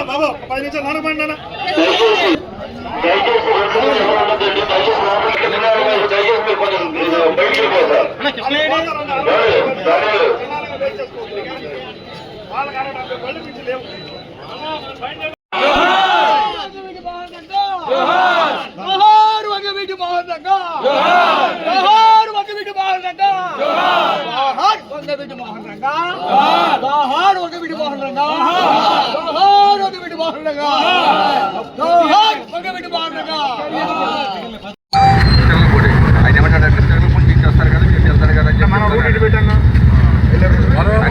బాబు 10 నిమిషాలు నానబండి నాన్న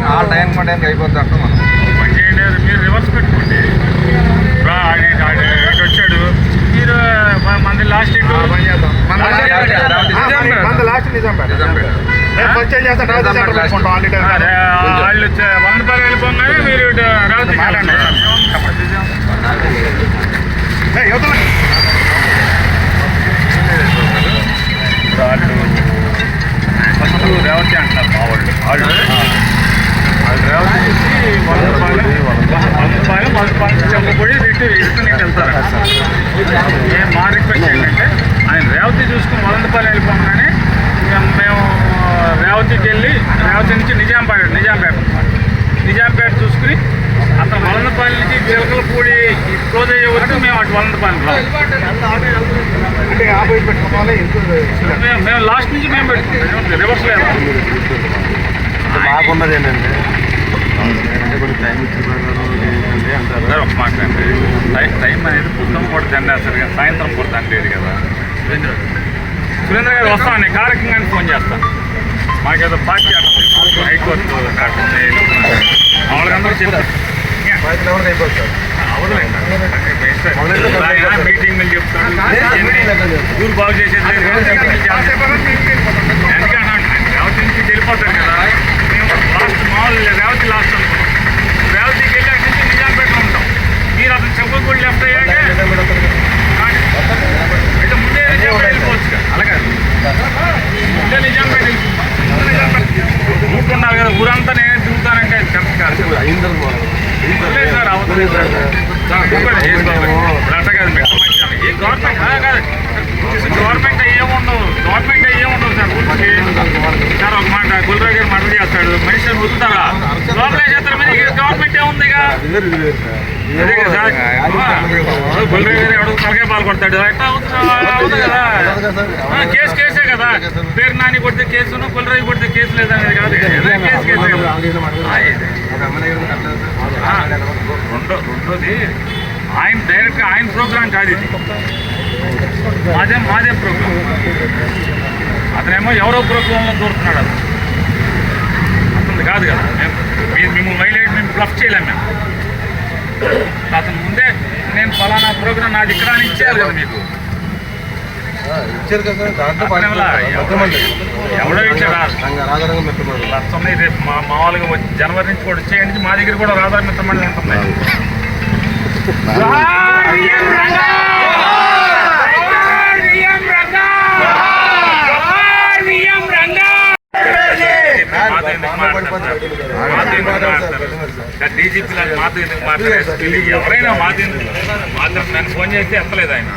ఆ టైం అయిపోద్ది అంట మనం పని చేయండి. మీరు రివర్స్ పెట్టుకోండి. వచ్చాడు మీరు మంది లాస్ట్ వాళ్ళు 100 రూపాయలు వెళ్ళిపోగానే మీరు రావతి వెళ్ళండి. ఫస్ట్ రేవతి అంటున్నారు మా వాళ్ళు రేవతి చూసి 100 రూపాయలు చెప్పబడి రిటర్న్ వెళ్తారు. మా రిక్వెస్ట్ ఏంటంటే ఆయన రేవతి చూసుకుని 100 రూపాయలు వెళ్ళిపోగానే మేము రేవతికి వెళ్ళి రేవతి నుంచి నిజాంపేట చూసుకుని అతను 100 రూపాయల నుంచి చిలకలపూడి క్లోజ్ అయ్యే వరకు మేము అటు 100 రూపాయలు మేము లాస్ట్ నుంచి మేము పెట్టుకుంటాం. రివర్స్ లేదు. బాగున్నది ఏంటంటే కొంచెం టైం ఇచ్చిన అంటారు. ఒక మాట అండి, టైం అనేది పొద్దున పూట దండేస్తారు కదా, సాయంత్రం పూట దండేది కదా. సురేంద్ర గారు వస్తామని కార్యక్రమానికి ఫోన్ చేస్తాను. మాకేదో పార్టీ హైకోర్టు మామూలుగా అందరూ చెప్తారు మీటింగ్లు చెప్తారు. ఊరు బాగు చేసేది ఎందుకంటే రేవతి నుంచి వెళ్ళిపోతారు కదా. మేము లాస్ట్ మామూలు రేవతి లాస్ట్ అనుకున్నాం. రేవతికి వెళ్ళి అక్కడి నుంచి నిజాంపేటలో ఉంటాం. మీరు అతను చెప్పకూడదు లెఫ్ట్ అయ్యాక అయితే ముందే నిజాంపేట వెళ్ళిపోవచ్చు కదా. అలాగే ముందే నిజాంపేట ఊరుకున్నారు కదా. ఊరంతా నేనే తిరుగుతానంటే కరెక్ట్ కాదు సార్. అవసరం అట్ట కాదు. ఈ గవర్నమెంట్ కాదు, గవర్నమెంట్ ఏముండవు సార్. ఊరికి సార్ ఒక మాట గుల్రా గారు మర్డర్ చేస్తాడు, మనిషిని వదులుతారా? లోపలే చేస్తారు. మీద గవర్నమెంట్ ఏముంది ఇక అదే కదా సార్. గుల్రా గారు ఎవడు తలకే పాల్పడతాడు. ఎట్లా అవుతుంది కదా. కేసే కదా. పేరు నాని కొడితే కేసును, గుల్రాయి కొడితే కేసు లేదనేది కాదు. కేసే కదా. రెండోది ఆయన డైరెక్ట్గా ఆయన ప్రోగ్రాం కాదు ఇది. మాదే ప్రోగ్రాం. అతనేమో ఎవరో ప్రోగ్రాంలో దూరుతున్నాడు. అతను కాదు కదా. మేము మైలేజ్ మేము బ్లఫ్ చేయలేము. మేము అతను ముందే నేను ఫలానా ప్రోగ్రాం నాది ఇక్కడ అని ఇచ్చారు కదా మీకు. ఇచ్చారు కదా. ఎవడో ఇచ్చాడా? లక్ష రేపు మామూలుగా జనవరి నుంచి కూడా వచ్చేయండి. మా దగ్గర కూడా రాధార మిత్రమండలి ఉంటున్నాయి. డీజీపీ లాగా మాతో ఎందుకు మాట్లాడారు? ఎవరైనా మాతో నన్ను ఫోన్ చేస్తే ఎత్తలేదు ఆయన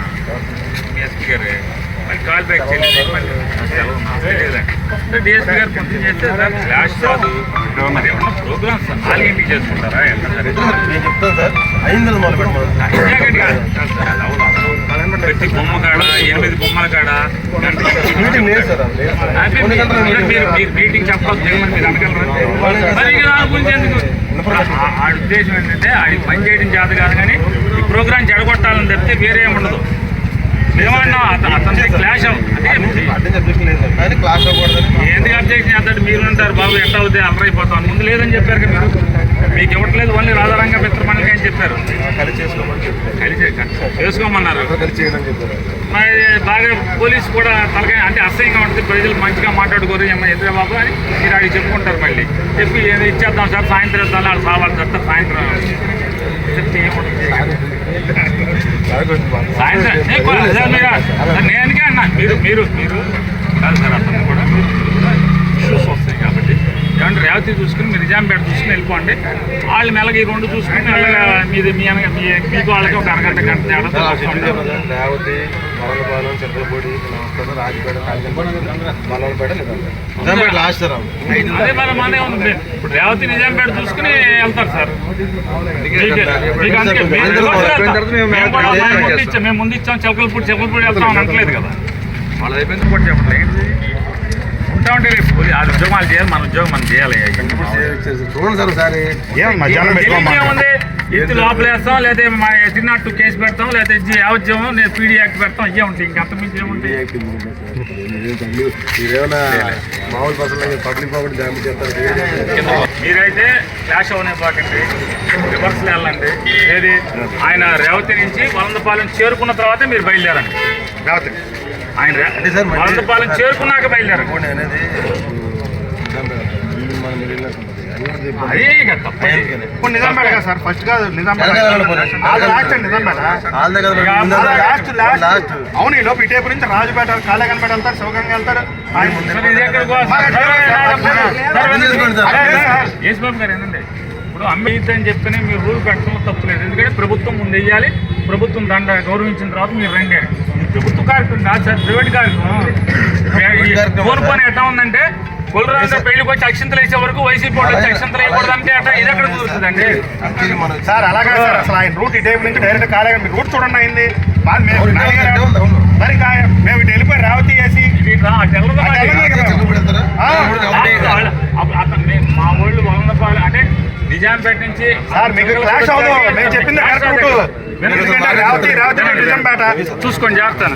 ఎస్పీ గారు. మళ్ళీ కాల్ బ్యాక్ చేయలేదు. డిఎస్పీ గారు కొంచెం చేస్తే సార్ క్లాష్ కాదు. మరి ఏమన్నా ప్రోగ్రామ్స్ ఖాళీ ఇంటికి చేసుకుంటారా? నేను చెప్తాను సార్. ప్రతి బొమ్మ కాడ 8 బొమ్మల కాడ మీరు మీటింగ్ చెప్పాలి. మీరు అనగలరా? మరి దాని గురించి ఎందుకు? ఆ ఉద్దేశం ఏంటంటే అది పని చేయడం చేత కాదు, కానీ ఈ ప్రోగ్రాం చెడగొట్టాలని తప్పితే వేరే ఏముండదు. ఏమన్నా అతని క్లాష్ ఎందుకు అబ్జెక్షన్ చేస్తాడు? మీరు ఉంటారు బాబు ఎట్లా అవుతాయి అల్లరైపోతాను ముందు లేదని చెప్పారు కదా మీరు. మీకు ఇవ్వట్లేదు, ఓన్లీ రాధారంగ మిత్రమండలికి అని చెప్పారు. చేసుకోమన్నారు. మరి బాగా పోలీసు కూడా తలకాయ అంటే అసహ్యంగా ఉంటుంది, ప్రజలు మంచిగా మాట్లాడుకోరు ఎందుకు బాబు అని మీరు అడిగి చెప్పుకుంటారు. మళ్ళీ చెప్పి ఏదో ఇచ్చేద్దాం సార్, సాయంత్రం ఇద్దాం, వాళ్ళు సావాలి సార్ సాయంత్రం చెప్తే ఏముంటుంది సాయంత్రం. నేనుకే అన్నా మీరు మీరు మీరు కాదు సార్, అతను కూడా ఇష్యూస్ వస్తాయి కాబట్టి ఏమంటే రేవతి చూసుకుని మీరు నిజాంపేట చూసుకుని వెళ్ళిపోండి. వాళ్ళు మెల్లగా ఈ రెండు చూసుకుని మెల్లగా మీది మీ మీకు వాళ్ళకి ఒక అరగంట గంట తేడా రేవతి, మరలపాలెం, చెట్లపూడి, రాజపేట, మల్లపేట, నిజాంపేట లాస్ట్ సార్. అదే మరి మానే ఉంది. ఇప్పుడు రేవతి నిజాంపేట చూసుకుని వెళ్తారు సార్. మేము ముందు ఇచ్చాం చెలకలపూడి వెళ్తాం అని అనట్లేదు కదా. వాళ్ళు అయిపోయింది కూడా చెప్పండి ఏంటి ఉంటా ఉంటే రేపు ఆ ఉద్యోగం వాళ్ళు చేయాలి, మన ఉద్యోగం మనం చేయాలి. చూడండి సార్ ఒకసారి ఏముంది, ఎత్తి లోపల వేస్తాం, లేదా తిన్నట్టు కేసు పెడతాం, లేదా యావజ్యం నేను పీడీ యాక్ట్ పెడతాం, ఇవే ఉంటాయి. ఇంకంత మించి ఏముంటాయి. మామూలు పర్సన్ పబ్లిక్ ప్రాపర్టీ డ్యామేజ్ చేస్తారు. మీరైతే క్లాష్ అవనే పోకండి, రివర్స్లో వెళ్ళండి. ఏది ఆయన రేవతి నుంచి వలందపాలెం చేరుకున్న తర్వాతే మీరు బయలుదేరండి. రేవతి ఆయన వలందపాలెం చేరుకున్నాక బయలుదేరండి. అదే నిజాంపేట కదా సార్, ఫస్ట్ కాదు నిజాంపేట, అవును. ఈ లోపు ఇటేపు నుంచి రాజుపేట, కాళేకనపేట వెళ్తారు, శివగంగా వెళ్తారు. యేసుబాబు గారు ఏంటంటే ఇప్పుడు అమ్మేయిద్ది అని చెప్పని మీరు రూల్ పెట్టడం తప్పులేదు. ఎందుకంటే ప్రభుత్వం ముందు వెయ్యాలి, ప్రభుత్వం దండ గౌరవించిన తర్వాత మీరు రండి. ప్రభుత్వ కార్యక్రమం కాదు సార్, ప్రైవేట్ కార్యక్రమం. కోరుకొని ఎట్లా ఉందంటే కొలరాజు పెళ్లికి వచ్చి అక్షంతలు వేసే వరకు వైసీపీ వాళ్ళు వచ్చి అక్షంతలు వేయకూడదు అంటే అట్లా ఇది ఎక్కడ కుదురుతుందండి సార్? అలాగే సార్, అసలు ఆయన రూట్ ఇటేపు నుంచి డైరెక్ట్ కాలేగా మీరు రూట్ చూడండి అయింది. మరి మేము ఇటు వెళ్ళిపోయి రేవతి వేసి మా ఊళ్ళు వందపాలు అంటే నిజాంపేట నుంచి సార్ మీకు క్లాష్ అవుతుంది. మేము చెప్పింది రేవతి నిజాంపేట చూసుకోండి, చేస్తాను.